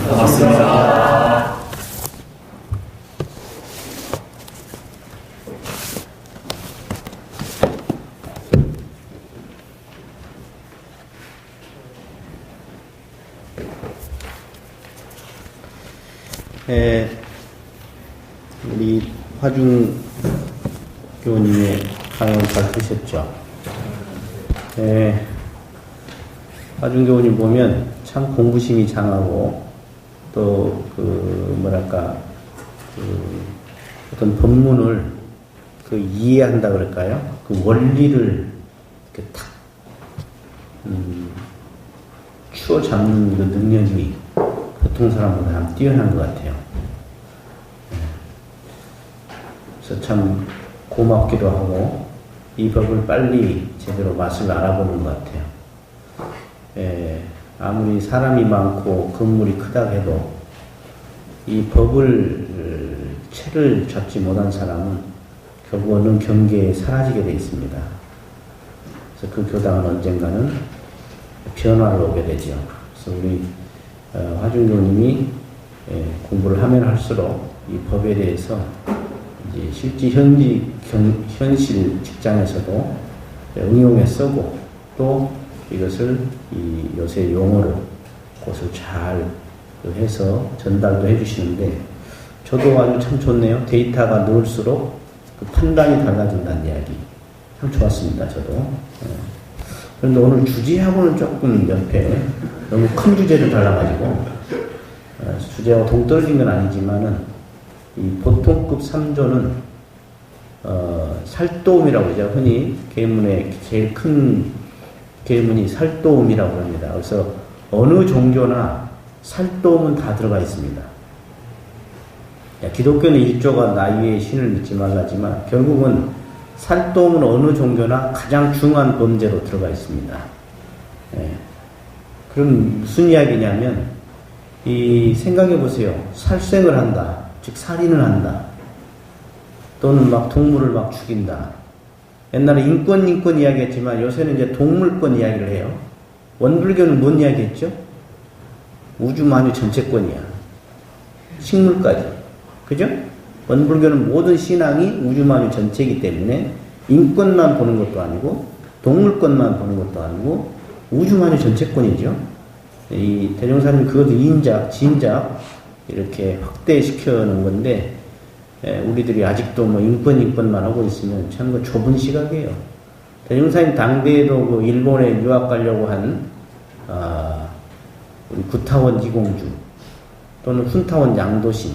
반갑습니다. 우리 화중 교우님의 강연 잘 들으셨죠? 화중 교우님 보면 참 공부심이 장하고 또 어떤 법문을 이해한다 그럴까요? 그 원리를 이렇게 탁 추어 잡는 그 능력이 보통 사람보다 뛰어난 것 같아요. 그래서 참 고맙기도 하고 이 법을 빨리 제대로 맛을 알아보는 것 같아요. 아무리 사람이 많고 건물이 크다 해도 이 법을 채를 잡지 못한 사람은 결국 어느 경계에 사라지게 되어 있습니다. 그래서 그 교당은 언젠가는 변화를 오게 되죠. 그래서 우리 화중교님이 공부를 하면 할수록 이 법에 대해서 이제 실제 현실 직장에서도 응용해 쓰고 또 이것을 이 요새 용어로 그것을 잘 해서 전달도 해주시는데 저도 아주 참 좋네요. 데이터가 늘수록 그 판단이 달라진다는 이야기 참 좋았습니다. 저도. 그런데 오늘 주제하고는 조금 옆에 너무 큰 주제를 달라가지고 주제하고 동떨어진 건 아니지만은 이 보통급 3조는 살도움이라고 그러죠. 흔히 계문의 제일 큰 계문이 살도움이라고 합니다. 그래서 어느 종교나 살도움은 다 들어가 있습니다. 기독교는 일조가 나위의 신을 믿지 말라지만 결국은 살도움은 어느 종교나 가장 중요한 범죄로 들어가 있습니다. 그럼 무슨 이야기냐면 이 생각해 보세요. 살생을 한다. 즉 살인을 한다. 또는 막 동물을 막 죽인다. 옛날에 인권 이야기했지만 요새는 이제 동물권 이야기를 해요. 원불교는 뭔 이야기했죠? 우주만유 전체권이야. 식물까지. 그죠? 원불교는 모든 신앙이 우주만유 전체이기 때문에 인권만 보는 것도 아니고 동물권만 보는 것도 아니고 우주만유 전체권이죠. 이 대종사님 그것도 인작, 진작 이렇게 확대시켜 놓은 건데 우리들이 아직도 뭐 인권만 하고 있으면 참 그 좁은 시각이에요. 대종사님 당대에도 그 일본에 유학 가려고 한 우리 구타원 이공주 또는 훈타원 양도신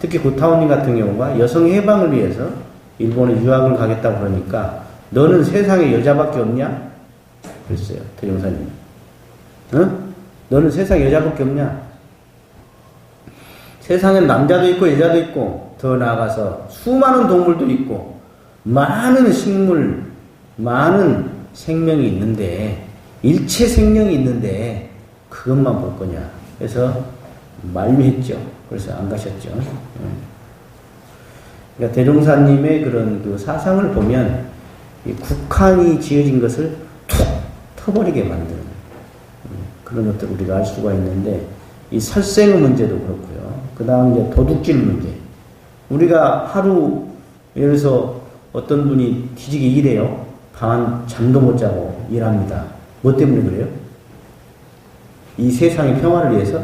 특히 구타원님 같은 경우가 여성 해방을 위해서 일본에 유학을 가겠다고 그러니까 너는 세상에 여자밖에 없냐? 그랬어요. 대종사님. 응? 너는 세상에 여자밖에 없냐? 세상엔 남자도 있고 여자도 있고 더 나아가서 수많은 동물도 있고 많은 식물, 많은 생명이 있는데 일체 생명이 있는데 그것만 볼 거냐. 그래서 만류했죠. 그래서 안 가셨죠. 그러니까 대종사님의 그런 그 사상을 보면 이 국한이 지어진 것을 툭 터버리게 만드는 그런 것들을 우리가 알 수가 있는데 이 살생의 문제도 그렇고요. 그 다음 이제 도둑질 문제. 우리가 하루 예를 들어서 어떤 분이 뒤지게 일해요. 밤 잠도 못 자고 일합니다. 뭐 때문에 그래요? 이 세상의 평화를 위해서?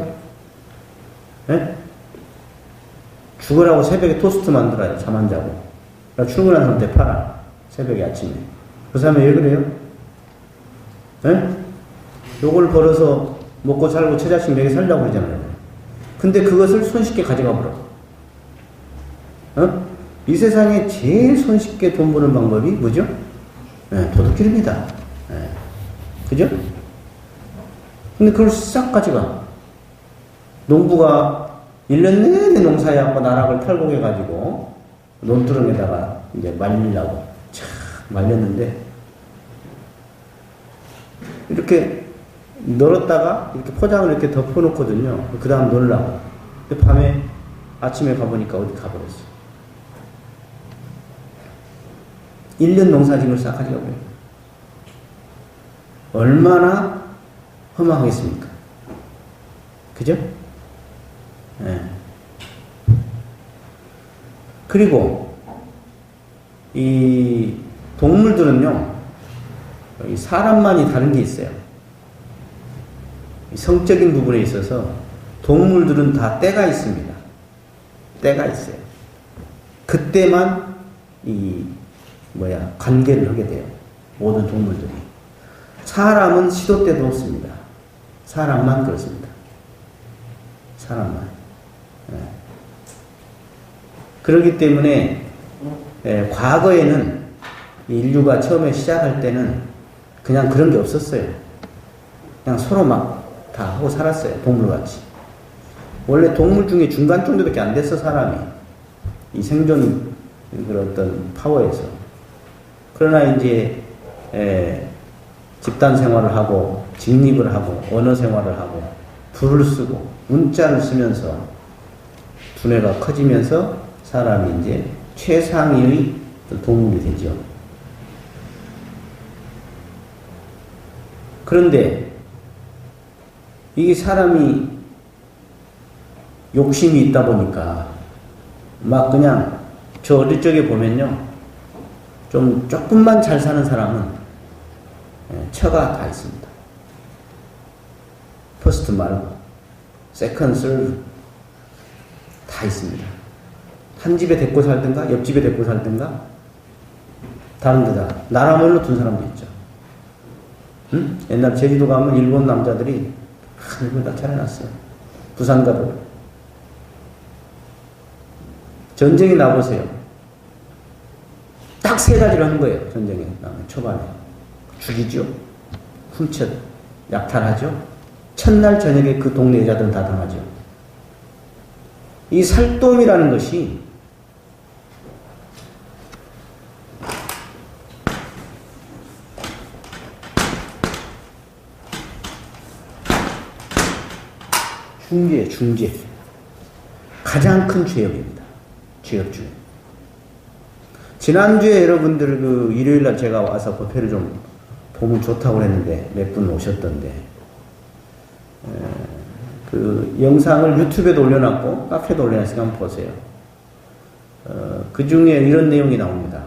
네? 죽으라고 새벽에 토스트 만들어요. 잠 안 자고. 출근한 사람한테 팔아. 새벽에 아침에. 그 사람이 왜 그래요? 네? 요걸 벌어서 먹고 살고 처자식 먹여 살려고 그러잖아요. 근데 그것을 손쉽게 가져가 버려. 이 세상에 제일 손쉽게 돈 버는 방법이 뭐죠? 도둑질입니다. 그죠? 근데 그걸 싹 가져가. 농부가 1년 내내 농사해갖고 나락을 탈곡해가지고 논두렁에다가 이제 말리려고 촥 말렸는데 이렇게 널었다가 이렇게 포장을 이렇게 덮어놓거든요. 그 다음 놀라고. 근데 밤에 아침에 가보니까 어디 가버렸어. 1년 농사짐을 싹 가져가고요. 얼마나 허망하겠습니까? 그죠? 예. 그리고 이 동물들은요, 이 사람만이 다른 게 있어요. 성적인 부분에 있어서 동물들은 다 때가 있습니다. 때가 있어요. 그때만 관계를 하게 돼요. 모든 동물들이. 사람은 시도 때도 없습니다. 사람만 그렇습니다. 사람만. 예. 그렇기 때문에 과거에는 인류가 처음에 시작할 때는 그냥 그런 게 없었어요. 그냥 서로 막 다 하고 살았어요. 동물같이. 원래 동물 중에 중간 정도밖에 안 됐어, 사람이. 이 생존 그런 어떤 파워에서. 그러나 이제 집단 생활을 하고 직립을 하고 언어 생활을 하고 불을 쓰고 문자를 쓰면서 두뇌가 커지면서 사람이 이제 최상위의 동물이 되죠. 그런데 이게 사람이 욕심이 있다 보니까 막 그냥 저 어릴 적에 보면요, 좀 조금만 잘 사는 사람은 처가 다 있습니다. 퍼스트 말고 세컨드, 서드 다 있습니다. 한 집에 데리고 살든가 옆집에 데리고 살든가 다른 데다 나라별로 둔 사람도 있죠. 응? 옛날 제주도 가면 일본 남자들이 일본 다 차려놨어요. 부산 가도 전쟁이 나보세요. 딱 세 가지를 하는 거예요. 전쟁에 나면 초반에 죽이죠, 훔쳐 약탈하죠, 첫날 저녁에 그 동네 여자들은 다 당하죠. 이 살돔이라는 것이 중죄. 가장 큰 죄업입니다. 죄업 중에. 지난주에 여러분들 그 일요일날 제가 와서 법회를 좀 보면 좋다고 했는데 몇 분 오셨던데, 그 영상을 유튜브에도 올려놨고 카페에도 올려놨으니까 한번 보세요. 그 중에 이런 내용이 나옵니다.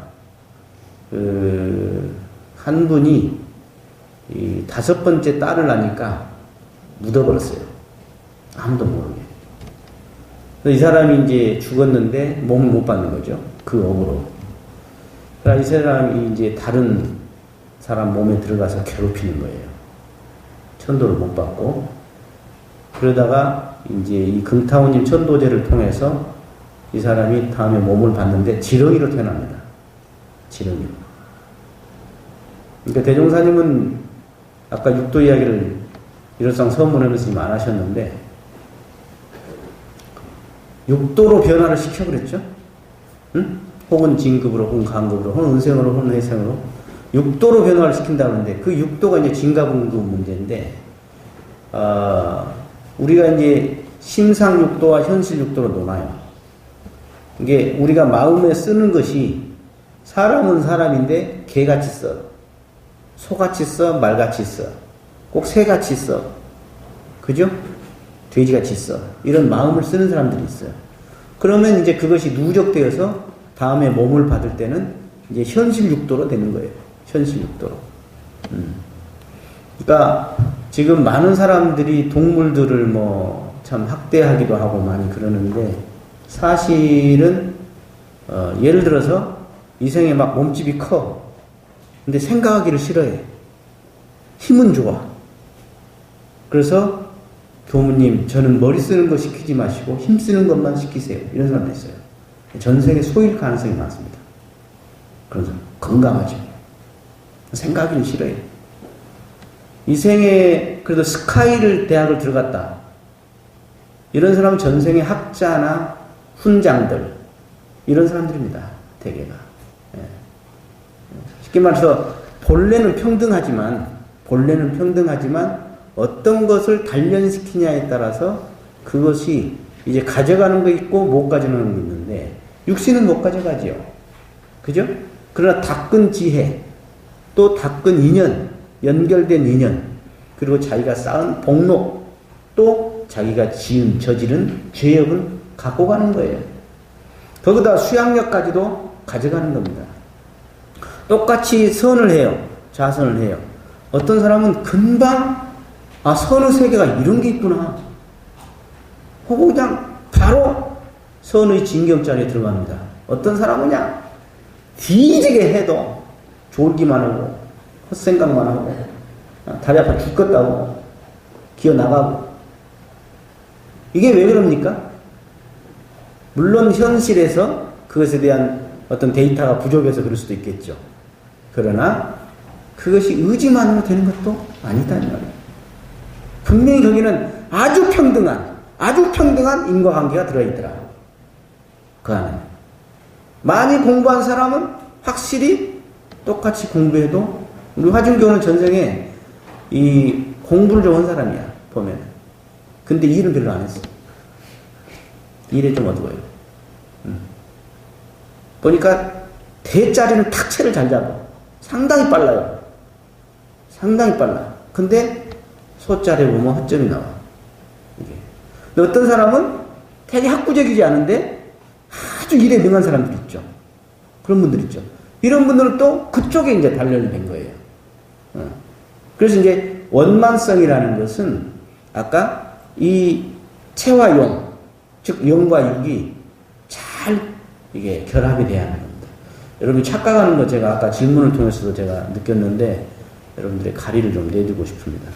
한 분이 이 5번째 딸을 낳으니까 묻어버렸어요. 아무도 모르게. 이 사람이 이제 죽었는데 몸을 못 받는 거죠. 그 업으로. 그러니까 이 사람이 이제 다른 사람 몸에 들어가서 괴롭히는 거예요. 천도를 못 받고. 그러다가 이제 이 금타오님 천도제를 통해서 이 사람이 다음에 몸을 받는데 지렁이로 태어납니다. 지렁이로. 그러니까 대종사님은 아까 육도 이야기를 일월상 서문하면서 안 하셨는데, 육도로 변화를 시켜버렸죠? 응? 혹은 진급으로, 혹은 간급으로, 혹은 은생으로, 혹은 회생으로. 육도로 변화를 시킨다는데, 그 육도가 이제 진가분도 문제인데, 우리가 이제 심상 육도와 현실 육도로 논아요. 이게 우리가 마음에 쓰는 것이, 사람은 사람인데 개같이 써, 소같이 써, 말같이 써, 꼭 새같이 써, 그죠? 돼지같이 써. 이런 마음을 쓰는 사람들이 있어요. 그러면 이제 그것이 누적되어서 다음에 몸을 받을 때는 이제 현실 육도로 되는 거예요. 현실 육도로. 그러니까 지금 많은 사람들이 동물들을 뭐 참 학대하기도 하고 많이 그러는데, 사실은 예를 들어서 이생에 막 몸집이 커. 근데 생각하기를 싫어해. 힘은 좋아. 그래서 교무님, 저는 머리 쓰는 거 시키지 마시고 힘 쓰는 것만 시키세요. 이런 사람도 있어요. 전생에 소일 가능성이 많습니다. 그런 사람. 건강하죠. 생각하기는 싫어요. 이 생에 그래도 스카이를 대학을 들어갔다. 이런 사람은 전생에 학자나 훈장들, 이런 사람들입니다. 대개가. 예. 쉽게 말해서 본래는 평등하지만 어떤 것을 단련시키냐에 따라서 그것이 이제 가져가는 거 있고 못 가져가는 거 있는데, 육신은 못 가져가지요. 그죠? 그러나 닦은 지혜, 또 닦은 인연, 연결된 인연, 그리고 자기가 쌓은 복록, 또 자기가 저지른 죄업을 갖고 가는 거예요. 거기다 수양력까지도 가져가는 겁니다. 똑같이 선을 해요. 자선을 해요. 어떤 사람은 금방 선의 세계가 이런 게 있구나. 혹은 그냥 바로 선의 진경자리에 들어갑니다. 어떤 사람은 그냥 뒤지게 해도 졸기만 하고 헛생각만 하고 다리 아파 죽겠다고 기어나가고. 이게 왜 그럽니까? 물론 현실에서 그것에 대한 어떤 데이터가 부족해서 그럴 수도 있겠죠. 그러나 그것이 의지만으로 되는 것도 아니다 이 말이에요. 분명히 거기는 아주 평등한 인과관계가 들어있더라. 그 안에 많이 공부한 사람은 확실히 똑같이 공부해도, 우리 화준교는 전생에 이 공부를 좀 한 사람이야 보면. 근데 일은 별로 안 했어. 일에 좀 어두워요. 보니까 대짜리는 탁체를 잘 잡아. 상당히 빨라요. 상당히 빨라. 근데 소짜리 보면 허점이 나와. 이게. 근데 어떤 사람은 되게 학구적이지 않은데 아주 일에 능한 사람들 있죠. 그런 분들 있죠. 이런 분들은 또 그쪽에 이제 단련이 된 거예요. 그래서 이제 원만성이라는 것은 아까 이 체와 용, 즉 영과 육이 잘 이게 결합이 돼야 하는 겁니다. 여러분이 착각하는 거 제가 아까 질문을 통해서도 제가 느꼈는데 여러분들의 가리를 좀 내주고 싶습니다.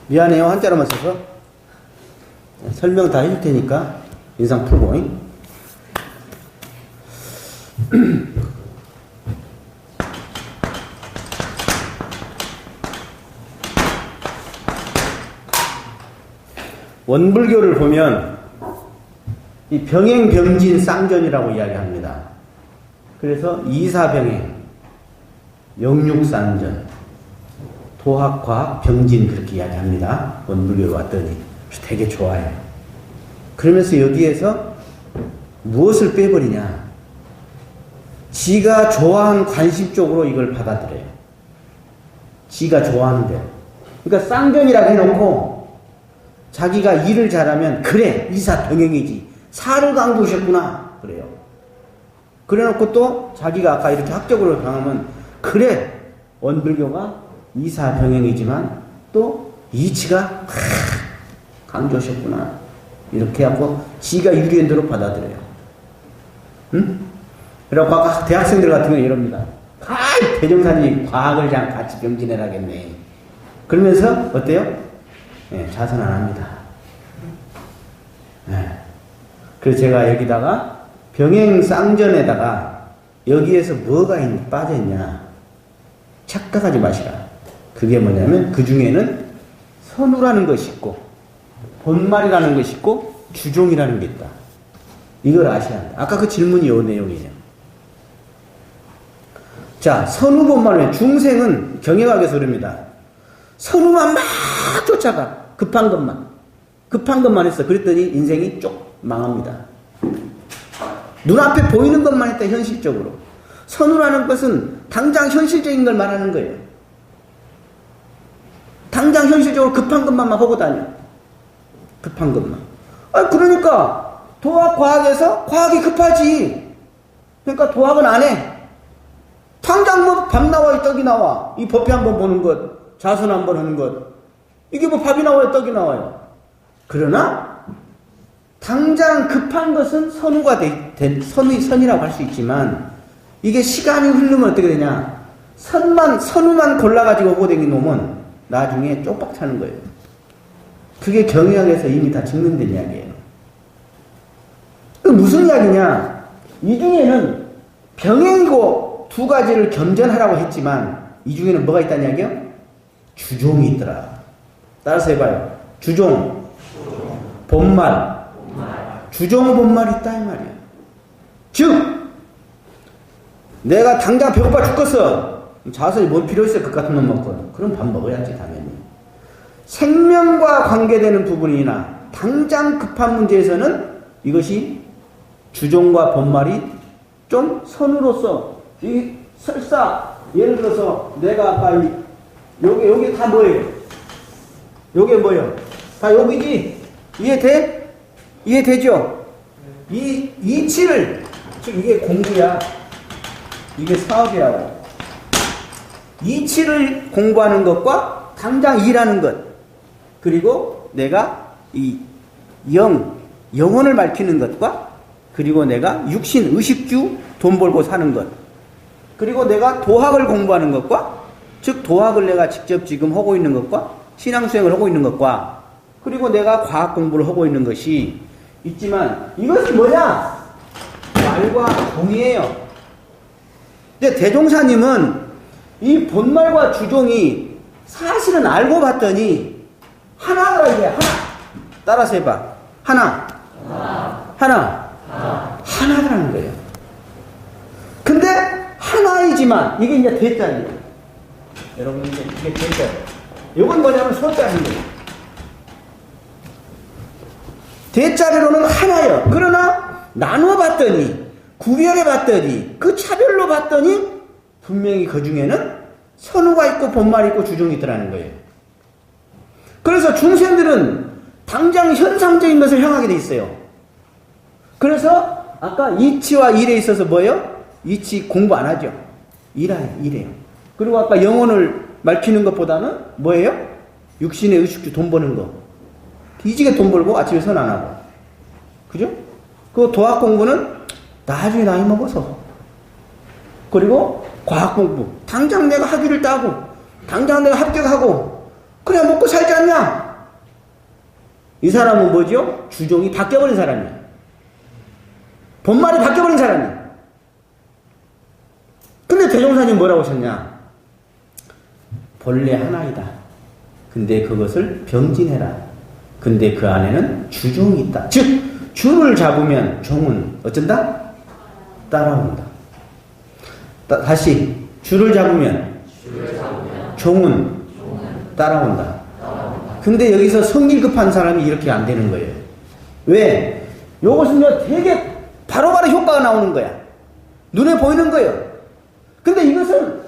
미안해요. 한자로만 써서. 설명 다 해줄 테니까 인상 풀고. 원불교를 보면 이 병행병진 쌍전이라고 이야기합니다. 그래서 이사병행, 영육쌍전, 도학, 과학, 병진 그렇게 이야기합니다. 원불교로 왔더니 되게 좋아요. 그러면서 여기에서 무엇을 빼버리냐? 지가 좋아하는 관심 쪽으로 이걸 받아들여요. 지가 좋아하는 대로. 그러니까 쌍전이라고 해놓고 자기가 일을 잘하면 그래 이사 병행이지 사를 강조하셨구나 그래요. 그래놓고 또 자기가 아까 이렇게 학적으로 강하면 그래 원불교가 이사 병행이지만 또 이치가 강조하셨구나 이렇게 하고 지가 유리한 대로 받아들여요. 응? 그래갖고 아까 대학생들 같은 경우는 이럽니다. 대종사님이 과학을 그냥 같이 병진해라겠네. 그러면서 어때요? 네, 자선 안 합니다. 네. 그래서 제가 여기다가 병행 쌍전에다가 여기에서 뭐가 빠져있냐 착각하지 마시라. 그게 뭐냐면 그 중에는 선우라는 것이 있고 본말이라는 것이 있고 주종이라는 게 있다. 이걸 아셔야 한다. 아까 그 질문이 요 내용이에요. 자, 선우 본말은 중생은 경영학에서 그럽니다. 선우만 막 쫓아가. 급한 것만 했어. 그랬더니 인생이 쪽 망합니다. 눈앞에 보이는 것만 했다. 현실적으로. 선우라는 것은 당장 현실적인 걸 말하는 거예요. 당장 현실적으로 급한 것만 막 하고 다녀. 급한 것만. 그러니까 도학 과학에서 과학이 급하지. 그러니까 도학은 안 해. 당장 뭐 밥 나와 떡이 나와. 이 법회 한번 보는 것, 자선 한번 하는 것. 이게 뭐 밥이 나와요, 떡이 나와요. 그러나 당장 급한 것은 선우가 선이라고 할 수 있지만 이게 시간이 흐르면 어떻게 되냐? 선우만 골라가지고 오고 댕긴 놈은 나중에 쪽박 차는 거예요. 그게 경의학에서 이미 다 증명된 이야기예요. 무슨 이야기냐? 이 중에는 병행이고 두 가지를 겸전하라고 했지만 이 중에는 뭐가 있다는 이야기요? 주종이 있더라. 따라서 해봐요. 주종, 본말, 주종, 본말이 있다 이 말이야. 즉 내가 당장 배고파 죽겠어. 자선이 뭔 필요 있어? 그 같은 놈 먹거든. 그럼 밥 먹어야지 당연히. 생명과 관계되는 부분이나 당장 급한 문제에서는 이것이 주종과 본말이 좀 선으로서 이 설사 예를 들어서 내가 아까 요게 다 뭐예요? 요게 뭐예요? 다 여기지? 이해돼? 이해되죠? 이 이치를 즉 이게 공부야. 이게 사업이라고. 이치를 공부하는 것과 당장 일하는 것, 그리고 내가 이 영혼을 밝히는 것과, 그리고 내가 육신, 의식주, 돈 벌고 사는 것, 그리고 내가 도학을 공부하는 것과, 즉 도학을 내가 직접 지금 하고 있는 것과, 신앙수행을 하고 있는 것과, 그리고 내가 과학 공부를 하고 있는 것이 있지만, 이것은 뭐냐? 말과 종이에요. 근데 대종사님은 이 본말과 주종이 사실은 알고 봤더니 하나더라. 이게 하나. 따라서 해봐. 하나더라는 거예요. 근데 하나이지만 이게 이제 대자리예요. 여러분 이게 대자리. 이건 뭐냐면 소자리예요. 대자리로는 하나예요. 그러나 나눠 봤더니, 구별해 봤더니, 그 차별로 봤더니 분명히 그 중에는 선우가 있고 본말이 있고 주종이 있더라는 거예요. 그래서 중생들은 당장 현상적인 것을 향하게 돼 있어요. 그래서 아까 이치와 일에 있어서 뭐예요? 이치 공부 안 하죠. 일해요. 그리고 아까 영혼을 밝히는 것보다는 뭐예요? 육신의 의식주 돈 버는 거. 이지게 돈 벌고 아침에 선 안 하고. 그죠? 그 도학 공부는 나중에 나이 먹어서. 그리고 과학 공부. 당장 내가 학위를 따고, 당장 내가 합격하고, 그래 먹고 살지 않냐? 이 사람은 뭐죠? 주종이 바뀌어버린 사람이야. 본말이 바뀌어버린 사람이야. 근데 대종사님 뭐라고 하셨냐? 본래 하나이다. 근데 그것을 병진해라. 근데 그 안에는 주종이 있다. 즉 줄을 잡으면 종은 어쩐다? 따라온다. 다시 줄을 잡으면 종은 따라온다. 근데 여기서 성질급한 사람이 이렇게 안 되는 거예요. 왜? 요것은요 되게 바로바로 효과가 나오는 거야. 눈에 보이는 거예요. 근데 이것은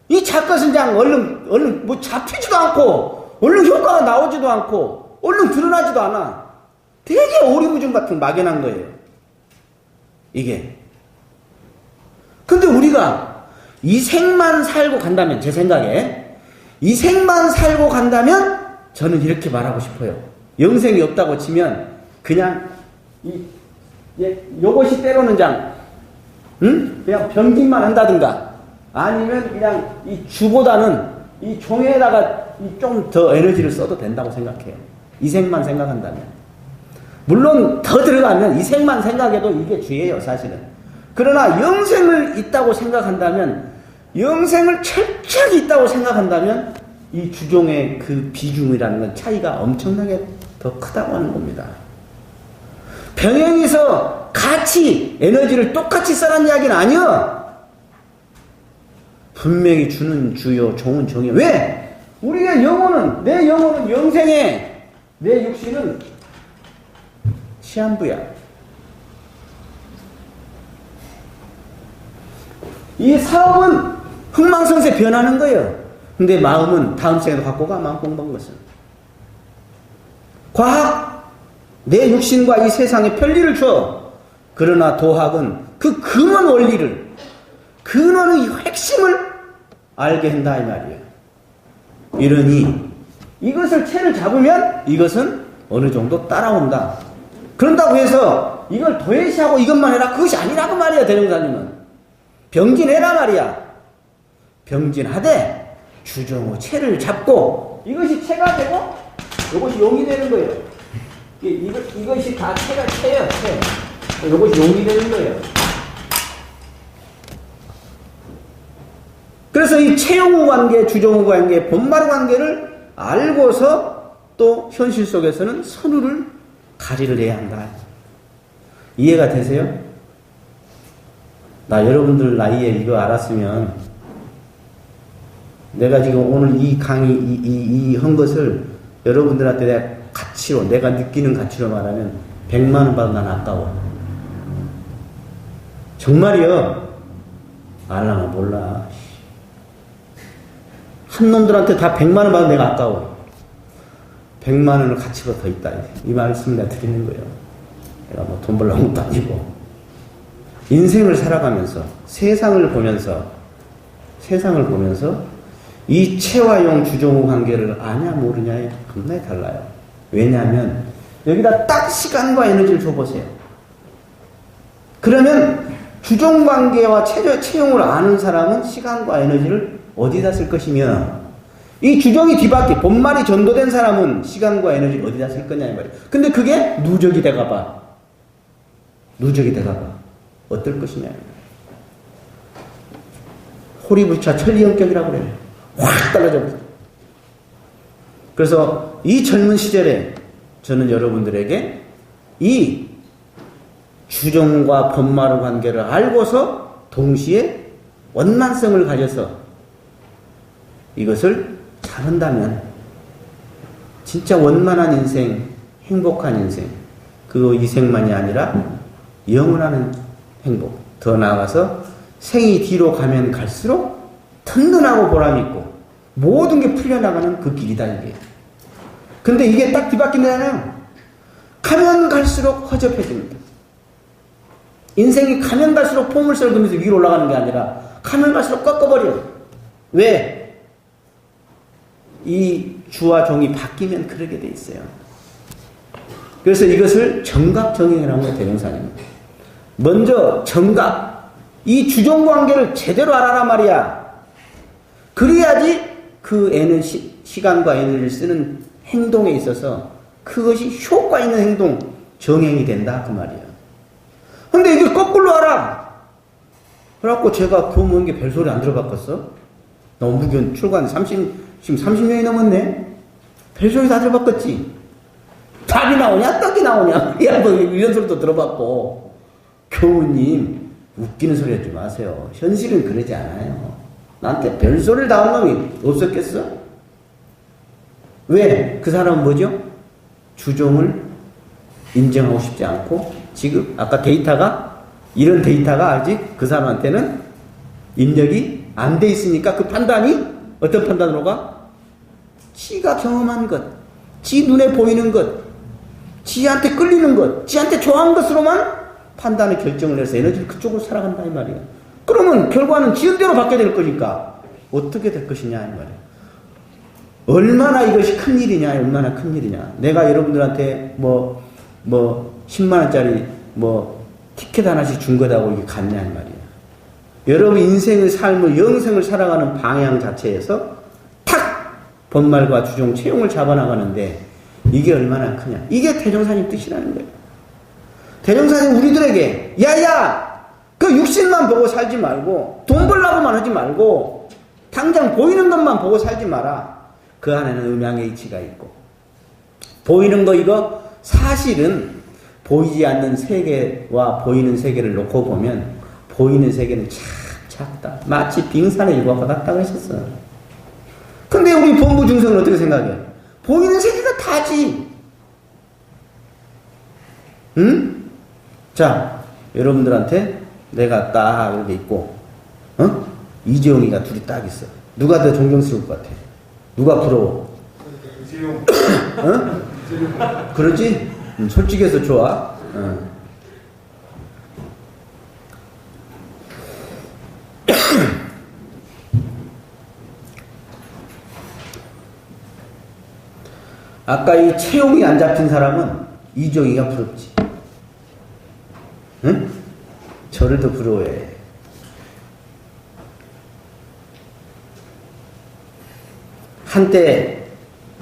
이 작가선장 얼른 뭐 잡히지도 않고 얼른 효과가 나오지도 않고 얼른 드러나지도 않아. 되게 오리무중 같은 막연한 거예요. 이게. 근데 우리가 이 생만 살고 간다면, 제 생각에 이 생만 살고 간다면 저는 이렇게 말하고 싶어요. 영생이 없다고 치면 그냥 요것이 때로는 그냥 병진만 한다든가, 아니면 그냥 이 주보다는 이 종에다가 좀 더 에너지를 써도 된다고 생각해요. 이 생만 생각한다면. 물론 더 들어가면 이 생만 생각해도 이게 죄예요, 사실은. 그러나 영생을 있다고 생각한다면, 영생을 철저히 있다고 생각한다면 이 주종의 그 비중이라는 건 차이가 엄청나게 더 크다고 하는 겁니다. 병행해서 같이 에너지를 똑같이 써라는 이야기는 아니야. 분명히 주는 주요, 종은 종이야. 왜? 우리의 영혼은, 내 영혼은 영생에, 내 육신은 시한부야. 이 사업은 흥망성쇠 변하는 거예요. 근데 마음은 다음 생에도 갖고 가, 마음 공부한 것은. 과학, 내 육신과 이 세상에 편리를 줘. 그러나 도학은 그 근원 원리를, 근원의 핵심을 알게 한다 이 말이에요. 이러니 이것을 채를 잡으면 이것은 어느 정도 따라온다. 그런다고 해서 이걸 도외시하고 이것만 해라, 그것이 아니라고 말이야. 대종사님은 병진해라 말이야. 병진하되 주종의 채를 잡고, 이것이 채가 되고 이것이 용이 되는 거예요. 이것이 다 체예요, 체. 이것이 용이 되는 거예요. 그래서 이 체용 관계, 주종 관계, 본말 관계를 알고서 또 현실 속에서는 선우를 가리를 해야 한다. 이해가 되세요? 나 여러분들 나이에 이거 알았으면 내가 지금 오늘 이 강의, 이 한 것을 여러분들한테 내가 가치로, 내가 느끼는 가치로 말하면 100만 원 받으면 난 아까워. 정말이요. 알라나 몰라. 한 놈들한테 다 100만 원 받으면 내가 아까워. 100만 원을 가치가 더 있다. 이 말씀을 내가 드리는 거예요. 내가 뭐 돈 벌려고 것도 아니고. 인생을 살아가면서, 세상을 보면서 이 체와 용 주종우 관계를 아냐 모르냐에 겁나게 달라요. 왜냐하면 여기다 딱 시간과 에너지를 줘보세요. 그러면 주종 관계와 체용을 아는 사람은 시간과 에너지를 어디다 쓸 것이며, 이 주종이 뒤바뀌, 본말이 전도된 사람은 시간과 에너지를 어디다 쓸 거냐 이 말이에요. 근데 그게 누적이 돼가봐. 어떨 것이냐. 호리불차 천리연격이라고 그래요. 확 달라져. 그래서 이 젊은 시절에 저는 여러분들에게 이 주종과 본말 관계를 알고서 동시에 원만성을 가져서 이것을 잘한다면 진짜 원만한 인생, 행복한 인생, 그 이생만이 아니라 영원한 행복, 더 나아가서 생이 뒤로 가면 갈수록 든든하고 보람있고 모든 게 풀려나가는 그 길이다 이게. 근데 이게 딱 뒤바뀐다면 가면 갈수록 허접해집니다. 인생이 가면 갈수록 폼을 썰으면서 위로 올라가는 게 아니라 가면 갈수록 꺾어버려. 왜? 이 주와 종이 바뀌면 그러게 돼 있어요. 그래서 이것을 정각정행이라고 해요. 대명사님은 먼저 정각, 이 주종관계를 제대로 알아라 말이야. 그래야지 그 시간과 에너지를 쓰는 행동에 있어서 그것이 효과 있는 행동, 정행이 된다 그 말이야. 근데 이게 거꾸로 알아. 그래갖고 제가 교무원 게 별소리 안 들어봤겠어? 나 원부교원 출간 지금 30년이 넘었네? 별소리 다 들어봤겠지? 답이 나오냐? 떡이 나오냐? 야, 뭐 이런 소리도 들어봤고. 교우님, 웃기는 소리 하지 마세요. 현실은 그러지 않아요. 나한테 별소리를 다 한 놈이 없었겠어? 왜? 그 사람은 뭐죠? 주종을 인정하고 싶지 않고, 지금, 아까 이런 데이터가 아직 그 사람한테는 입력이 안 돼 있으니까 그 판단이 어떤 판단으로 가? 지가 경험한 것, 지 눈에 보이는 것, 지한테 끌리는 것, 지한테 좋아하는 것으로만 판단의 결정을 해서 에너지를 그쪽으로 살아간다 이 말이에요. 그러면 결과는 지은 대로 받게 될 거니까 어떻게 될 것이냐 이 말이에요. 얼마나 이것이 큰일이냐, 얼마나 큰일이냐. 내가 여러분들한테 뭐 10만원짜리 티켓 하나씩 준 거다고 이게 같냐 이 말이에요. 여러분 인생의 삶을, 영생을 살아가는 방향 자체에서 탁 본말과 주종, 체용을 잡아나가는데 이게 얼마나 크냐. 이게 대종사님 뜻이라는 거예요. 대종사님 우리들에게 야야 그 육신만 보고 살지 말고 돈 벌라고만 하지 말고 당장 보이는 것만 보고 살지 마라. 그 안에는 음양의 이치가 있고 보이는 거 이거 사실은 보이지 않는 세계와 보이는 세계를 놓고 보면 보이는 세계는 참 작다. 마치 빙산의 일과가 같다고 하셨어. 근데 우리 본부 중생은 어떻게 생각해? 보이는 세계가 다지. 응? 자, 여러분들한테 내가 딱 이렇게 있고, 이재용이가 둘이 딱 있어. 누가 더 존경스러울 것 같아? 누가 부러워? 이재용. 그러지? 솔직해서 좋아. 아까 이 체용이 안 잡힌 사람은 이종이가 부럽지. 응? 저를 더 부러워해. 한때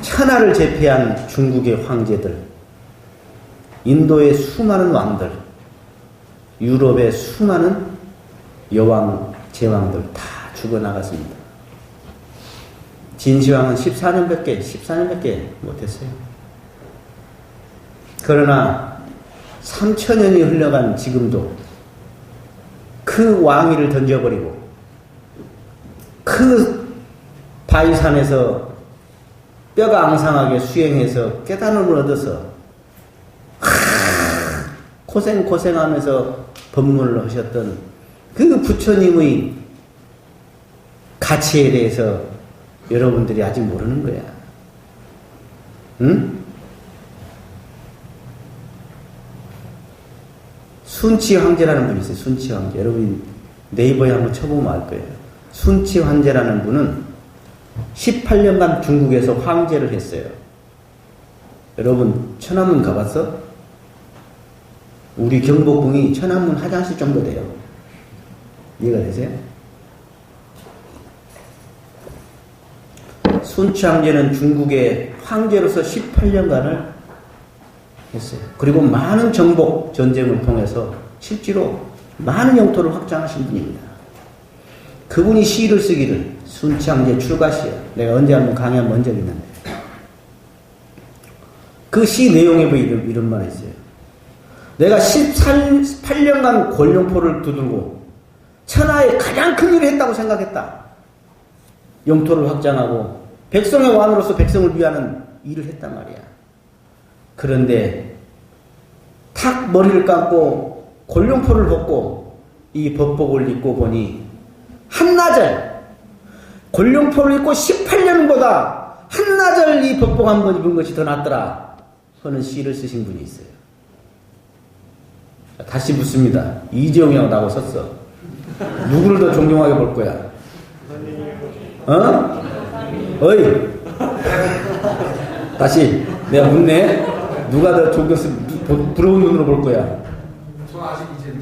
천하를 제패한 중국의 황제들, 인도의 수많은 왕들, 유럽의 수많은 여왕, 제왕들 다 죽어나갔습니다. 진시황은 14년밖에 못했어요. 그러나 3천년이 흘러간 지금도 그 왕위를 던져버리고 그 바위산에서 뼈가 앙상하게 수행해서 깨달음을 얻어서 고생하면서 법문을 하셨던 그 부처님의 가치에 대해서 여러분들이 아직 모르는 거야. 응? 순치 황제라는 분이 있어요. 순치 황제. 여러분이 네이버에 한번 쳐보면 알 거예요. 순치 황제라는 분은 18년간 중국에서 황제를 했어요. 여러분 천안문 가봤어? 우리 경복궁이 천안문 화장실 정도 돼요. 이해가 되세요? 순치 황제는 중국의 황제로서 18년간을 했어요. 그리고 많은 정복 전쟁을 통해서 실제로 많은 영토를 확장하신 분입니다. 그분이 시를 쓰기를, 순치 황제 출가시야. 내가 언제 한번 강의 한번 한 적이 있는데 그 시 내용에 보면 이런 말이 있어요. 내가 18년간 권룡포를 두들고 천하에 가장 큰 일을 했다고 생각했다. 영토를 확장하고 백성의 왕으로서 백성을 위하는 일을 했단 말이야. 그런데 탁 머리를 감고 권룡포를 벗고 이 법복을 입고 보니 한나절 권룡포를 입고 18년보다 한나절 이 법복 한 번 입은 것이 더 낫더라 하는 시를 쓰신 분이 있어요. 다시 묻습니다. 이재용이라고 나하고 썼어. 누구를 더 존경하게 볼 거야? 어? 어이! 다시 내가 묻네. 누가 더 부러운 눈으로 볼 거야? 저 아직 이제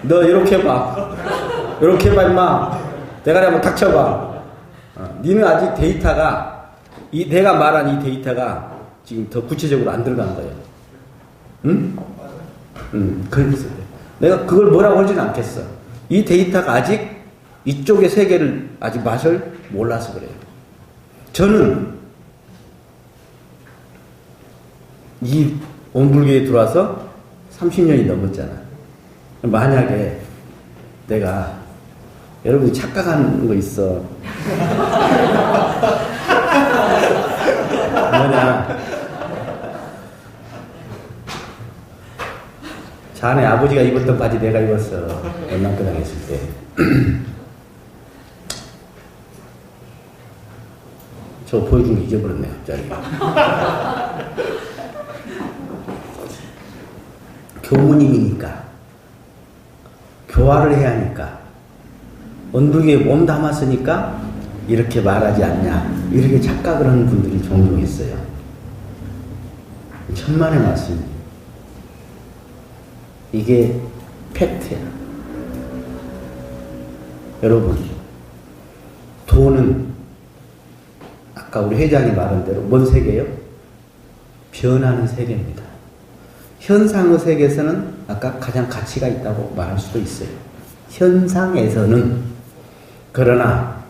너 이렇게 해봐. 이렇게 해봐 임마. 대가리 한번 닥쳐봐. 니는 아직 데이터가 내가 말한 이 데이터가 지금 더 구체적으로 안 들어간 거예요. 응? 그래서 내가 그걸 뭐라고 하지는 않겠어. 이 데이터가 아직 이쪽의 세계를 아직 맛을 몰라서 그래요. 저는 이 온불교에 들어와서 30년이 넘었잖아. 만약에 내가 여러분이 착각하는 거 있어. 뭐냐, 자네 아버지가 입었던 바지 내가 입었어. 연남교당 했을 때. 저 보여준 거 잊어버렸네 갑자기. 교무님이니까 교화를 해야 하니까 원불교에 몸 담았으니까 이렇게 말하지 않냐, 이렇게 착각을 하는 분들이 종종 있어요. 천만의 말씀. 이게 팩트야. 여러분, 돈은 아까 우리 회장이 말한 대로 뭔 세계예요? 변하는 세계입니다. 현상의 세계에서는 아까 가장 가치가 있다고 말할 수도 있어요. 현상에서는. 그러나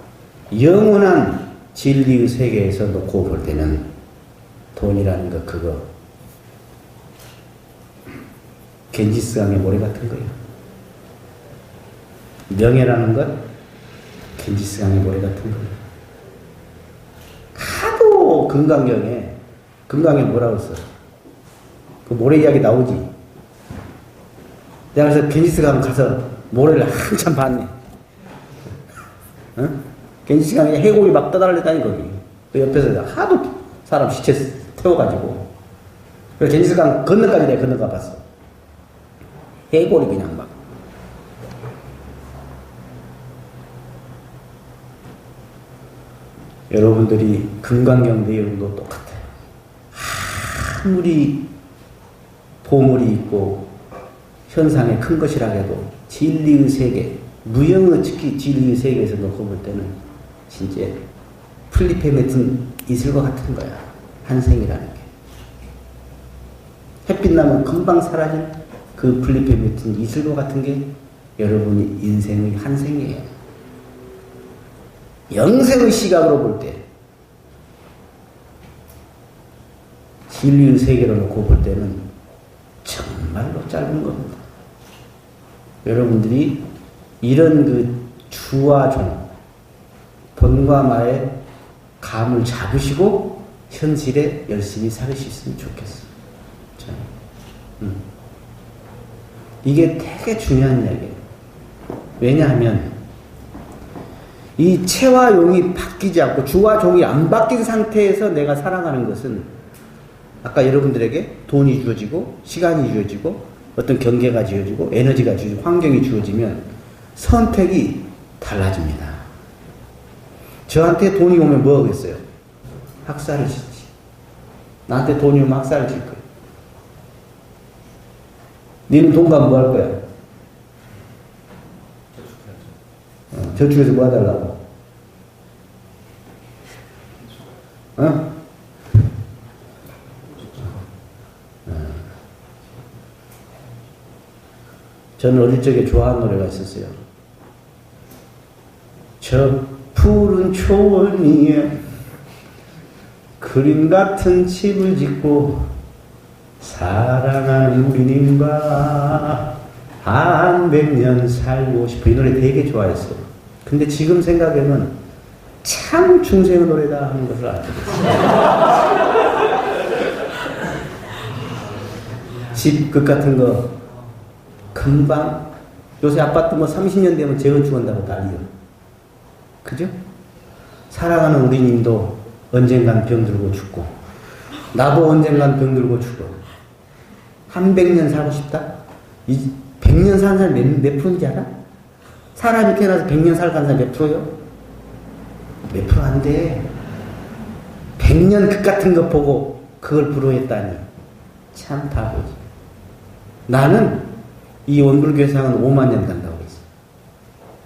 영원한 진리의 세계에서 놓고 볼 때는 돈이라는 거 그거 겐지스강의 모래 같은 거예요. 명예라는 것 겐지스강의 모래 같은 거예요. 하도 금강경에 뭐라고 써? 그 모래 이야기 나오지. 내가 그래서 겐지스강 가서 모래를 한참 봤네. 어? 겐지스강에 해골이 막 떠달렸다니 거기. 그 옆에서 하도 사람 시체 태워가지고. 그래서 겐지스강 건너까지 내가 건너가 봤어. 해골이 그냥 막. 여러분들이 금강경 내용도 똑같아요. 아무리 보물이 있고 현상에 큰 것이라 해도 진리의 세계, 무형의 특히 진리의 세계에서 놓고 볼 때는 진짜 풀잎에 맺은 이슬과 같은 거야. 한생이라는 게. 햇빛 나면 금방 사라진 그 풀잎에 맺은 이슬과 같은 게 여러분이 인생의 한생이에요. 영생의 시각으로 볼 때, 진리의 세계로 놓고 볼 때는 정말로 짧은 겁니다. 여러분들이 이런 그 주와 종, 본과 마의 감을 잡으시고 현실에 열심히 살으셨으면 좋겠어. 이게 되게 중요한 이야기예요. 왜냐하면 이 체와 용이 바뀌지 않고 주와 종이 안 바뀐 상태에서 내가 살아가는 것은 아까 여러분들에게 돈이 주어지고 시간이 주어지고 어떤 경계가 주어지고 에너지가 주어지고 환경이 주어지면 선택이 달라집니다. 저한테 돈이 오면 뭐 하겠어요? 학살을 짓지. 나한테 돈이 오면 학살을 질 거예요. 너는 돈 가면 뭐 할 거야? 저축해서 뭐 해달라고? 저는 어릴 적에 좋아하는 노래가 있었어요. 저 푸른 초원 위에 그림 같은 집을 짓고 사랑하는 우리님과 한 100년 살고 싶어. 이 노래 되게 좋아했어요. 근데 지금 생각하면 참 중생의 노래다 하는 것을 알게 됐어요. 집 끝 같은 거 금방 요새 아파트 뭐 30년 되면 재건축한다고 난리요. 그죠? 사랑하는 우리님도 언젠간 병들고 죽고 나도 언젠간 병들고 죽어. 한 100년 살고 싶다? 100년 사는 사람이 몇 프로인지 알아? 사람이 태어나서 100년 살고 간 사람이 몇 프로요? 몇 프로 안 돼. 100년 그 같은 거 보고 그걸 부러워했다니 참 바보지. 나는 이 원불교상은 5만 년 간다고 했어.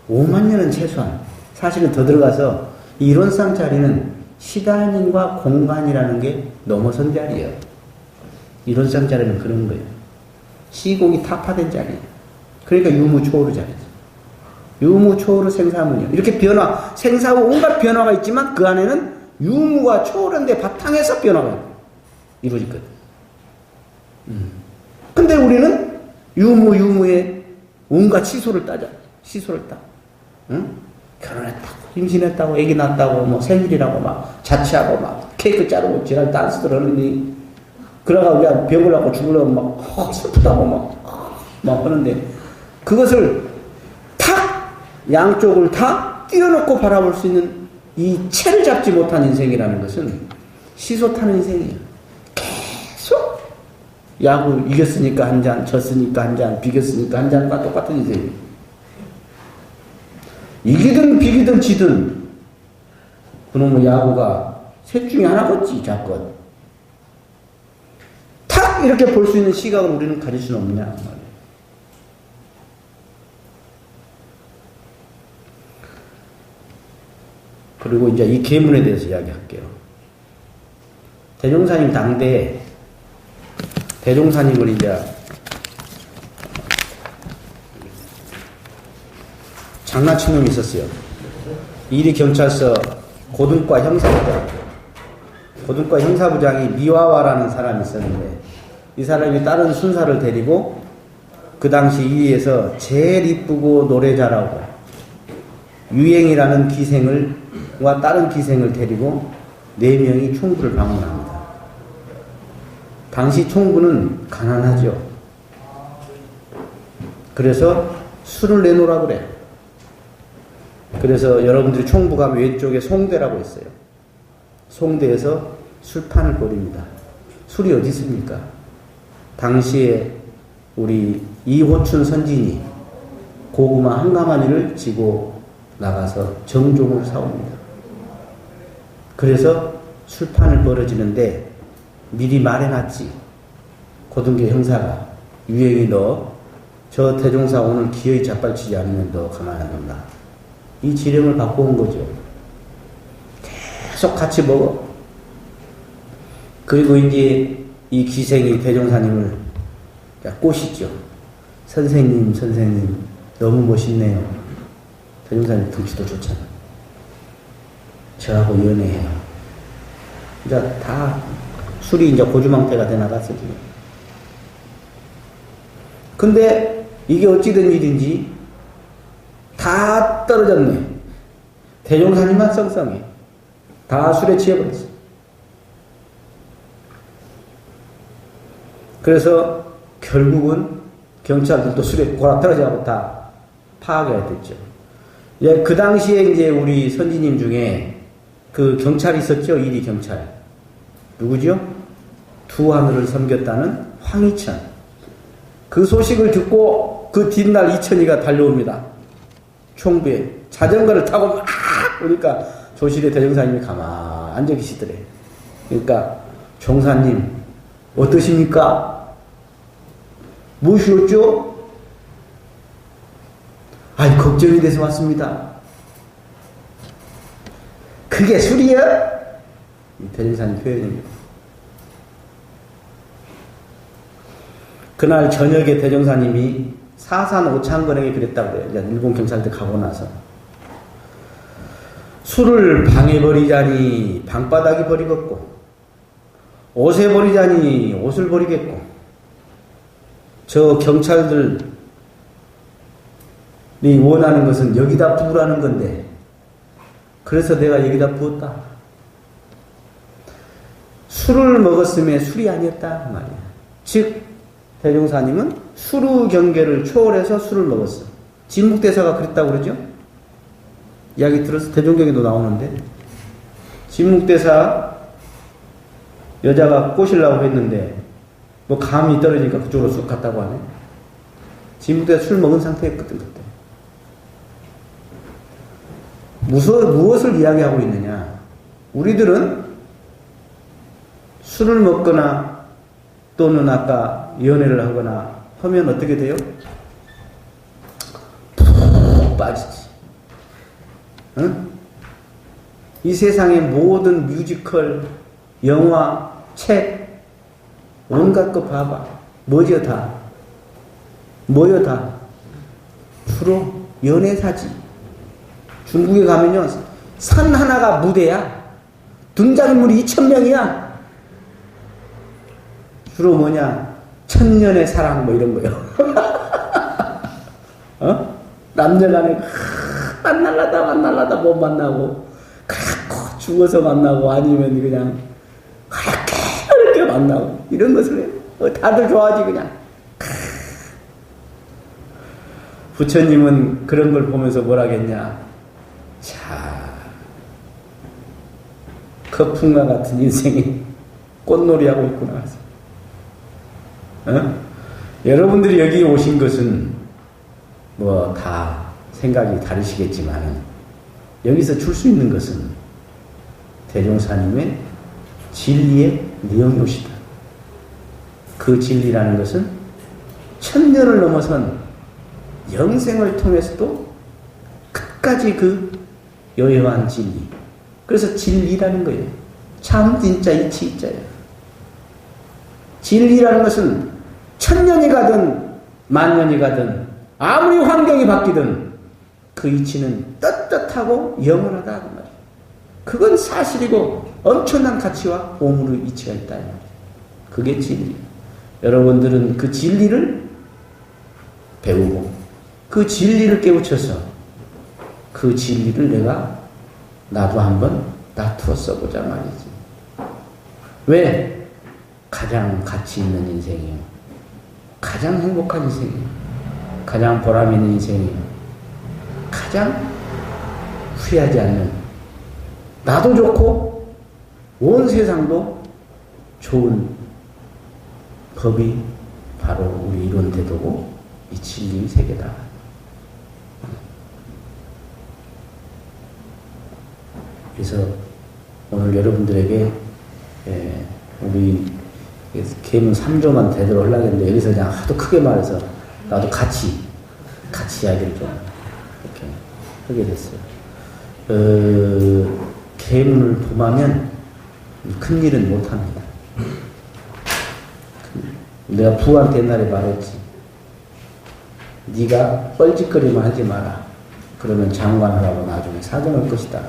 5만 년은 최소한. 사실은 더 들어가서 이론상 자리는 시간과 공간이라는 게 넘어선 자리예요. 이론상 자리는 그런 거예요. 시공이 타파된 자리예요. 그러니까 유무초월의 자리죠. 유무초월의 생사문이요. 이렇게 생사후 온갖 변화가 있지만 그 안에는 유무가 초월한데 바탕에서 변화가 이루어지거든. 근데 우리는 유무의 온갖 시소를 따자. 시소를 따. 응? 결혼했다고, 임신했다고, 애기 낳았다고, 뭐 생일이라고 막 자취하고 막 케이크 자르고 지랄 댄스들 하느니 그러가 우리가 병을 낳고 죽으려고 막 슬프다고 막 하는데 그것을 탁 양쪽을 다 띄워놓고 바라볼 수 있는 이 채를 잡지 못한 인생이라는 것은 시소 타는 인생이에요. 계속 야구 이겼으니까 한 잔, 졌으니까 한 잔, 비겼으니까 한 잔과 똑같은 인생이에요. 이기든 비기든 지든 그놈의 야구가 셋 중에 하나겠지. 자꾸 탁 이렇게 볼 수 있는 시각을 우리는 가질 수는 없냐 말이에요. 그리고 이제 이 계문에 대해서 이야기할게요. 대종사님 당대에 대종사님을 이제 장난친 놈이 있었어요. 이리 경찰서 고등과 형사부장이 미화와라는 사람이 있었는데 이 사람이 다른 순사를 데리고 그 당시 이리에서 제일 이쁘고 노래 잘하고 유행이라는 기생과 다른 기생을 데리고 4명이 총부를 방문합니다. 당시 총부는 가난하죠. 그래서 술을 내놓으라 그래. 그래서 여러분들이 총부 가면 왼쪽에 송대라고 있어요. 송대에서 술판을 벌입니다. 술이 어디 있습니까? 당시에 우리 이호춘 선진이 고구마 한 가마니를 지고 나가서 정종을 사옵니다. 그래서 술판을 벌어지는데 미리 말해놨지. 고등교 형사가 유행이 너 저 대종사 오늘 기어이 자빨치지 않으면 너 가만 안 둔다. 이 지령을 받고 온 거죠. 계속 같이 먹어. 그리고 이제 이 기생이 대종사님을 꼬시죠. 선생님, 선생님, 너무 멋있네요. 대종사님 덩치도 좋잖아. 저하고 연애해요. 이제 다 술이 이제 고주망태가 돼 나갔어, 지금. 근데 이게 어찌된 일인지 다 떨어졌네. 대종사님만 썽썽해. 다 술에 취해버렸어. 그래서 결국은 경찰들도 술에 골아 떨어져가고 다 파악해야 됐죠. 예, 그 당시에 이제 우리 선지님 중에 그 경찰이 있었죠. 1위 경찰. 누구죠? 두 하늘을 섬겼다는 황희천. 그 소식을 듣고 그 뒷날 이천이가 달려옵니다. 총부에 자전거를 타고 막 오니까 조실에 대종사님이 가만 앉아 계시더래. 그러니까 종사님 어떠십니까? 무엇이었죠? 아이, 걱정이 돼서 왔습니다. 그게 술이야? 대종사님 표현입니다. 그날 저녁에 대종사님이 사산 오창건에게 그랬다고 그래요. 일본 경찰들 가고 나서. 술을 방에 버리자니 방바닥이 버리겠고, 옷에 버리자니 옷을 버리겠고, 저 경찰들이 원하는 것은 여기다 부으라는 건데, 그래서 내가 여기다 부었다. 술을 먹었음에 술이 아니었다 그 말이야. 즉 대종사님은 수루 경계를 초월해서 술을 먹었어. 진묵대사가 그랬다고 그러죠? 이야기 들어서 대종경에도 나오는데, 진묵대사 여자가 꼬시려고 했는데 뭐 감이 떨어지니까 그쪽으로 쑥 갔다고 하네. 진묵대사 술 먹은 상태였거든 그때. 무엇을 이야기하고 있느냐? 우리들은 술을 먹거나 또는 아까 연애를 하거나 하면 어떻게 돼요? 푹 빠지지. 응? 이 세상의 모든 뮤지컬, 영화, 책, 온갖 거 봐봐. 뭐죠 다? 뭐요 다? 주로 연애사지. 중국에 가면요, 산 하나가 무대야. 등장인물이 2,000명이야. 주로 뭐냐? 천년의 사랑 뭐 이런 거요. 어? 남녀간에 만날라다 못 만나고, 그렇고 죽어서 만나고, 아니면 그냥 그렇게 만나고, 이런 것을 해요. 다들 좋아하지 그냥. 부처님은 그런 걸 보면서 뭐라겠냐? 자, 거품과 같은 인생이 꽃놀이하고 있구나. 어? 여러분들이 여기 오신 것은 뭐 다 생각이 다르시겠지만 여기서 줄 수 있는 것은 대종사님의 진리의 내용이옵시다. 그 진리라는 것은 천년을 넘어선 영생을 통해서도 끝까지 그 여여한 진리. 그래서 진리라는 거예요. 참 진짜 이치 있자야. 진리라는 것은 천년이 가든 만년이 가든 아무리 환경이 바뀌든 그 이치는 떳떳하고 영원하다 그 말이에요. 그건 사실이고 엄청난 가치와 보물의 이치가 있다 이 말이에요. 그게 진리. 여러분들은 그 진리를 배우고 그 진리를 깨우쳐서 그 진리를 내가 나도 한번 다투어 써보자 말이지. 왜? 가장 가치 있는 인생이요. 가장 행복한 인생이요. 가장 보람 있는 인생이요. 가장 후회하지 않는, 나도 좋고 온 세상도 좋은 법이 바로 우리 이론 태도고 이 진리의 세계다. 그래서 오늘 여러분들에게 우리 계문 3조만 되도록 하려고 했는데 여기서 그냥 하도 크게 말해서 나도 같이 이야기를 좀 이렇게 하게 됐어요. 계문을 범하면 큰일은 못합니다. 내가 부한테 옛날에 말했지. 네가 뻘짓거리만 하지 마라. 그러면 장관하라고 나중에 사정할 것이다.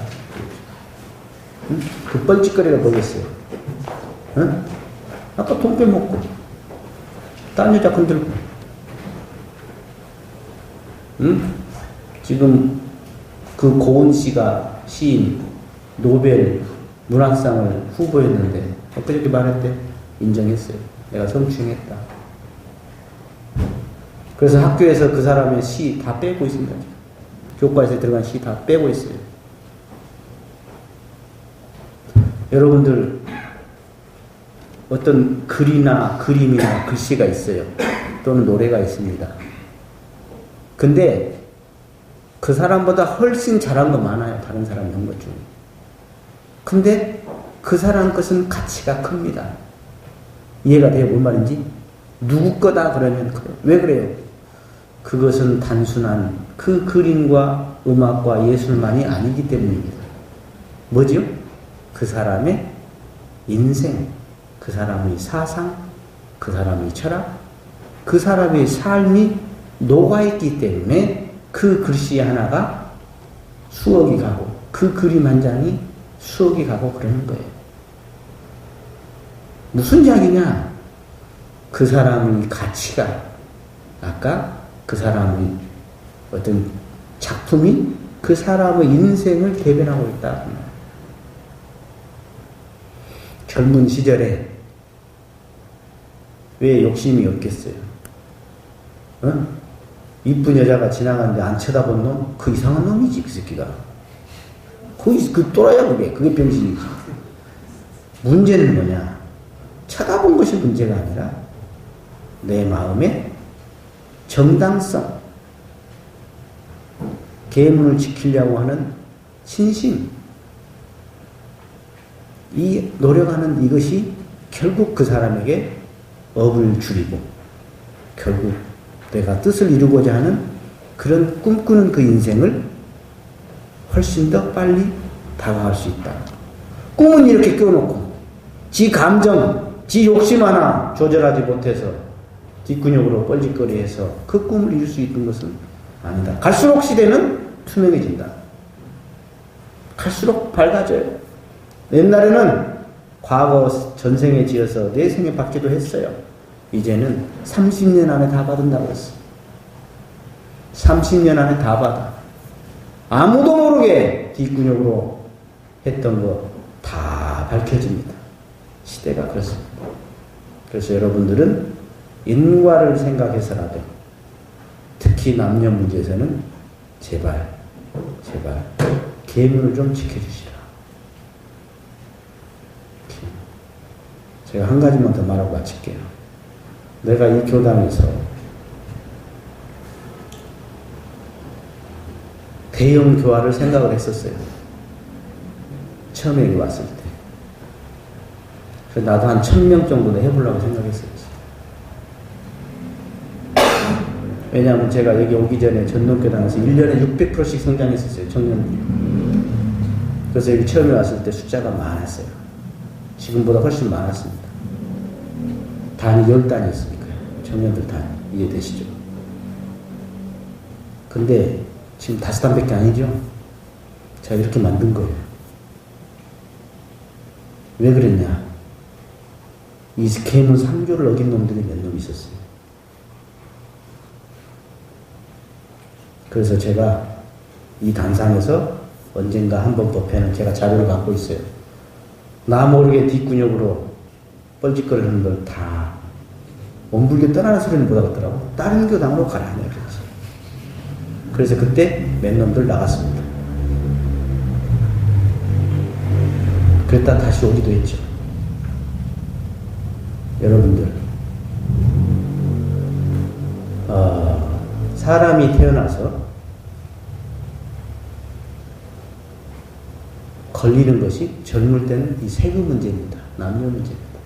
응? 그 뻘짓거리가 뭐겠어요? 응? 아까 돈 빼먹고 딴 여자 건들고, 응? 지금 그 고은 씨가 시인 노벨 문학상을 후보했는데 엊그저께 말했대. 인정했어요. 내가 성추행했다. 그래서 학교에서 그 사람의 시 다 빼고 있습니다. 교과서에 들어간 시 다 빼고 있어요. 여러분들 어떤 글이나 그림이나 글씨가 있어요. 또는 노래가 있습니다. 근데 그 사람보다 훨씬 잘한 거 많아요. 다른 사람이 한 것 중에. 근데 그 사람 것은 가치가 큽니다. 이해가 돼요? 뭔 말인지? 누구 거다 그러면 그래요. 왜 그래요? 그것은 단순한 그 그림과 음악과 예술만이 아니기 때문입니다. 뭐지요? 그 사람의 인생, 그 사람의 사상, 그 사람의 철학, 그 사람의 삶이 녹아있기 때문에 그 글씨 하나가 수억이 가고 그 그림 한 장이 수억이 가고 그러는 거예요. 무슨 이야기냐? 그 사람의 가치가, 아까 그 사람의 어떤 작품이 그 사람의 인생을 대변하고 있다. 젊은 시절에 왜 욕심이 없겠어요? 어? 이쁜 여자가 지나가는데 안 쳐다본 놈? 그 이상한 놈이지, 그 새끼가. 그 또라이야, 그게 병신이지. 문제는 뭐냐? 쳐다본 것이 문제가 아니라 내 마음의 정당성, 계문을 지키려고 하는 신심, 이 노력하는 이것이 결국 그 사람에게 업을 줄이고 결국 내가 뜻을 이루고자 하는 그런 꿈꾸는 그 인생을 훨씬 더 빨리 다가갈 수 있다. 꿈은 이렇게 껴놓고 지 감정, 지 욕심 하나 조절하지 못해서 뒷근육으로 뻘짓거리해서 그 꿈을 이룰 수 있는 것은 아니다. 갈수록 시대는 투명해진다. 갈수록 밝아져요. 옛날에는 과거 전생에 지어서 내생에 받기도 했어요. 이제는 30년 안에 다 받은다고 했어. 30년 안에 다 받아. 아무도 모르게 뒷근육으로 했던 거 다 밝혀집니다. 시대가 그렇습니다. 그래서 여러분들은 인과를 생각해서라도 특히 남녀 문제에서는 제발 계문을 좀 지켜주시라. 제가 한 가지만 더 말하고 마칠게요. 내가 이 교단에서 대형 교화를 생각을 했었어요. 처음에 여기 왔을 때. 그래서 나도 한 1000명 정도는 해보려고 생각했어요. 왜냐하면 제가 여기 오기 전에 전동교단에서 1년에 600%씩 성장했었어요. 청년들이. 그래서 여기 처음에 왔을 때 숫자가 많았어요. 지금보다 훨씬 많았습니다. 단위 10단이었으니까요. 청년들 단위. 이해되시죠? 근데 지금 5단밖에 아니죠? 제가 이렇게 만든 거예요. 왜 그랬냐? 이 계문 3조를 어긴 놈들이 몇 놈 있었어요. 그래서 제가 이 단상에서 언젠가 한번 법회는 제가 자료를 갖고 있어요. 나 모르게 뒷근육으로 뻘짓거리는 걸 다 원불교 떠나는 소리는 못 하겠더라고. 다른 교당으로 가라 하냐 그랬지. 그래서 그때 몇 놈들 나갔습니다. 그랬다 다시 오기도 했죠. 여러분들 사람이 태어나서 걸리는 것이 젊을 때는 이 세금 문제입니다. 남녀 문제입니다.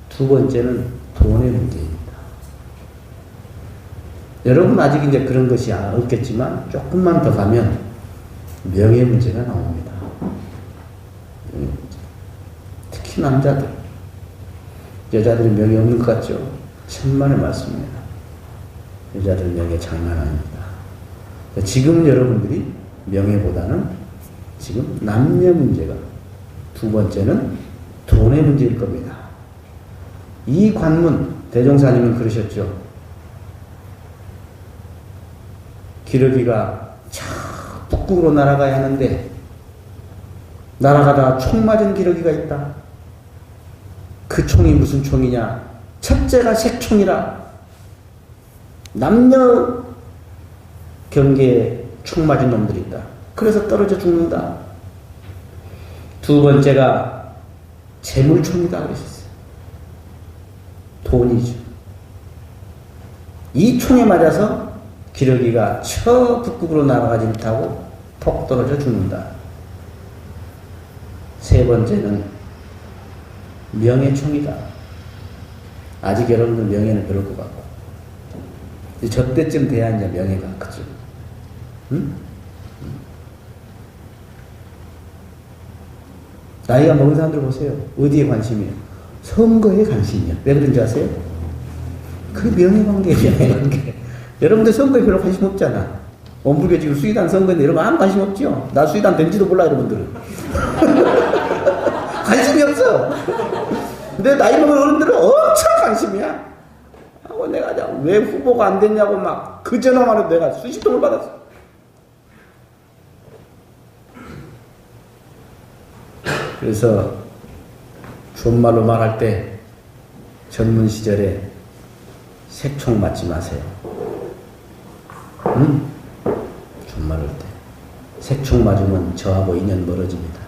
두 번째는 돈의 문제입니다. 여러분 아직 이제 그런 것이 없겠지만 조금만 더 가면 명예 문제가 나옵니다. 특히 남자들. 여자들이 명예 없는 것 같죠? 천만의 말씀입니다. 여자들 명예 장난 아닙니다. 지금 여러분들이 명예보다는 지금 남녀 문제가, 두 번째는 돈의 문제일 겁니다. 이 관문, 대종사님은 그러셨죠. 기러기가 저 북극으로 날아가야 하는데 날아가다가 총 맞은 기러기가 있다. 그 총이 무슨 총이냐? 첫째가 색총이라. 남녀 경계에 총 맞은 놈들이 있다. 그래서 떨어져 죽는다. 두 번째가 재물총이다 그러셨어요. 돈이죠. 이 총에 맞아서 기러기가 저 북극으로 날아가지 못하고 톡 떨어져 죽는다. 세 번째는 명예총이다. 아직 여러분들 명예는 그럴 것 같고. 저 때쯤 돼야 이제 명예가 크죠. 응? 나이가 먹은 사람들 보세요. 어디에 관심이에요? 선거에 관심이야. 왜 그런지 아세요? 그 명예관계예요, 명예관계. 여러분들 선거에 별로 관심 없잖아. 원불교 지금 수의단 선거인데 이런 거 아무 관심 없죠? 나 수의단 된지도 몰라, 여러분들은. 관심이 없어. 근데 나이 먹은 어른들은 엄청 관심이야. 하고 내가 왜 후보가 안 됐냐고 막 그 전화만 해도 내가 수십 통을 받았어. 그래서 존말로 말할 때 젊은 시절에 색총 맞지 마세요. 응? 존말할 때 색총 맞으면 저하고 인연 멀어집니다.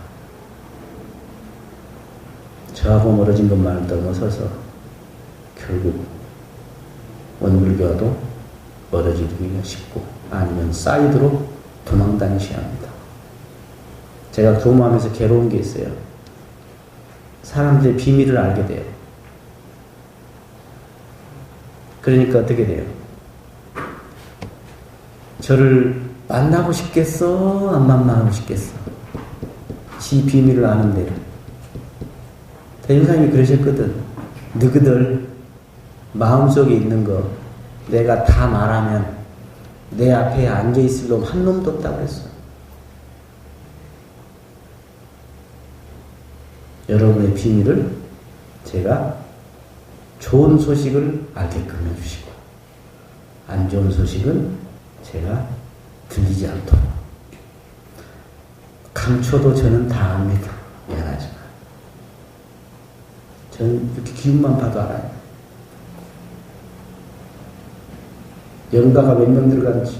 저하고 멀어진 것만을 넘어서서 결국 원불교와도 멀어지기가 쉽고 아니면 사이드로 도망다니셔야 합니다. 제가 교무하면서 괴로운 게 있어요. 사람들의 비밀을 알게 돼요. 그러니까 어떻게 돼요? 저를 만나고 싶겠어? 안 만나고 싶겠어? 지 비밀을 아는 대로. 대종사님이 그러셨거든. 너희들 마음속에 있는 거 내가 다 말하면 내 앞에 앉아있을 놈 한 놈도 없다고 그랬어. 여러분의 비밀을 제가 좋은 소식을 알게끔 해주시고 안 좋은 소식은 제가 들리지 않도록 감춰도 저는 다 압니다. 미안하지만 저는 이렇게 기운만 봐도 알아요. 연가가 몇 명 들어갔는지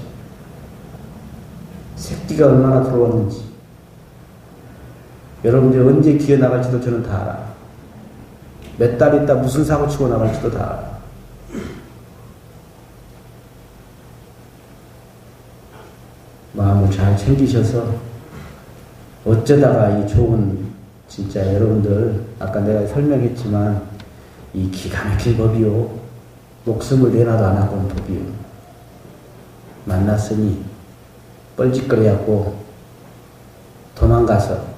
새끼가 얼마나 들어왔는지 여러분들이 언제 기어 나갈지도 저는 다 알아. 몇 달 있다 무슨 사고 치고 나갈지도 다 알아. 마음을 잘 챙기셔서 어쩌다가 이 좋은 진짜 여러분들 아까 내가 설명했지만 이 기가 막힌 법이요. 목숨을 내놔도 안 하고 온 법이요. 만났으니 뻘짓거리하고 도망가서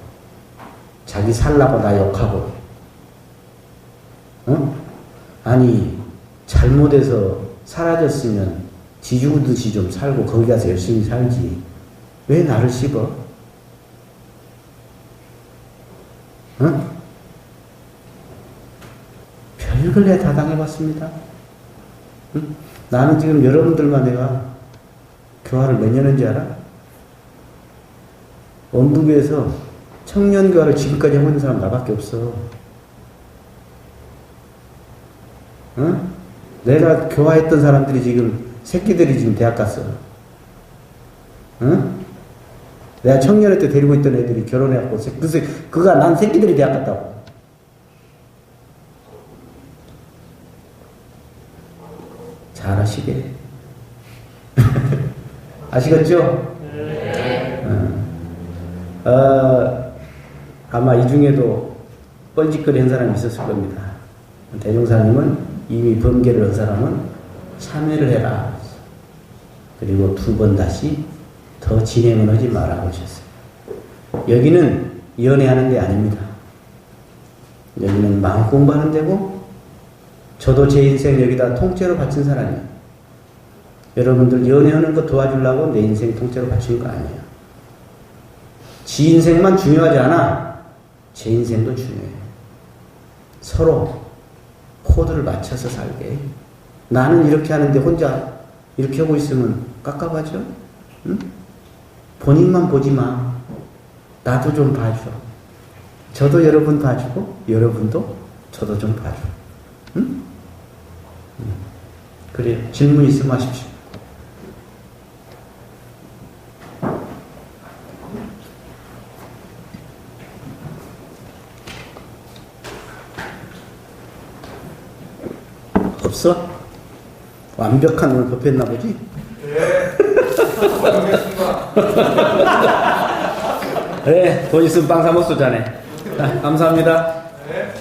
자기 살라고 나 욕하고 어? 아니 잘못해서 사라졌으면 지 죽듯이 좀 살고 거기 가서 열심히 살지 왜 나를 씹어? 어? 별걸 내가 다 당해봤습니다. 응? 나는 지금 여러분들만 내가 교화를 몇 년 했는지 알아? 원부교에서 청년교화를 지금까지 하고 있는 사람 나밖에 없어. 응? 내가 교화했던 사람들이 지금 새끼들이 지금 대학 갔어. 응? 내가 청년회 때 데리고 있던 애들이 결혼해갖고 그가 난 새끼들이 대학 갔다고. 잘하시게. 아시겠죠? 네. 아마 이 중에도 뻘짓거리 한 사람이 있었을 겁니다. 대종사님은 이미 범계를 한 사람은 참회를 해라. 그리고 두 번 다시 더 진행은 하지 말라고 하셨어요. 여기는 연애하는 데 아닙니다. 여기는 마음 공부하는 데고, 저도 제 인생 여기다 통째로 바친 사람이에요. 여러분들 연애하는 거 도와주려고 내 인생 통째로 바친 거 아니에요. 지 인생만 중요하지 않아. 제 인생도 중요해요. 서로 코드를 맞춰서 살게. 나는 이렇게 하는데 혼자 이렇게 하고 있으면 깝깝하죠? 응? 본인만 보지 마. 나도 좀 봐줘. 저도 여러분 봐주고 여러분도 저도 좀 봐줘. 응? 그래, 질문 있으면 하십시오. 없어? 완벽한 오늘 법했나 보지? 네. 알겠습니다. 그래, 돈 있으면 빵 사 먹소 자네. 감사합니다. 네.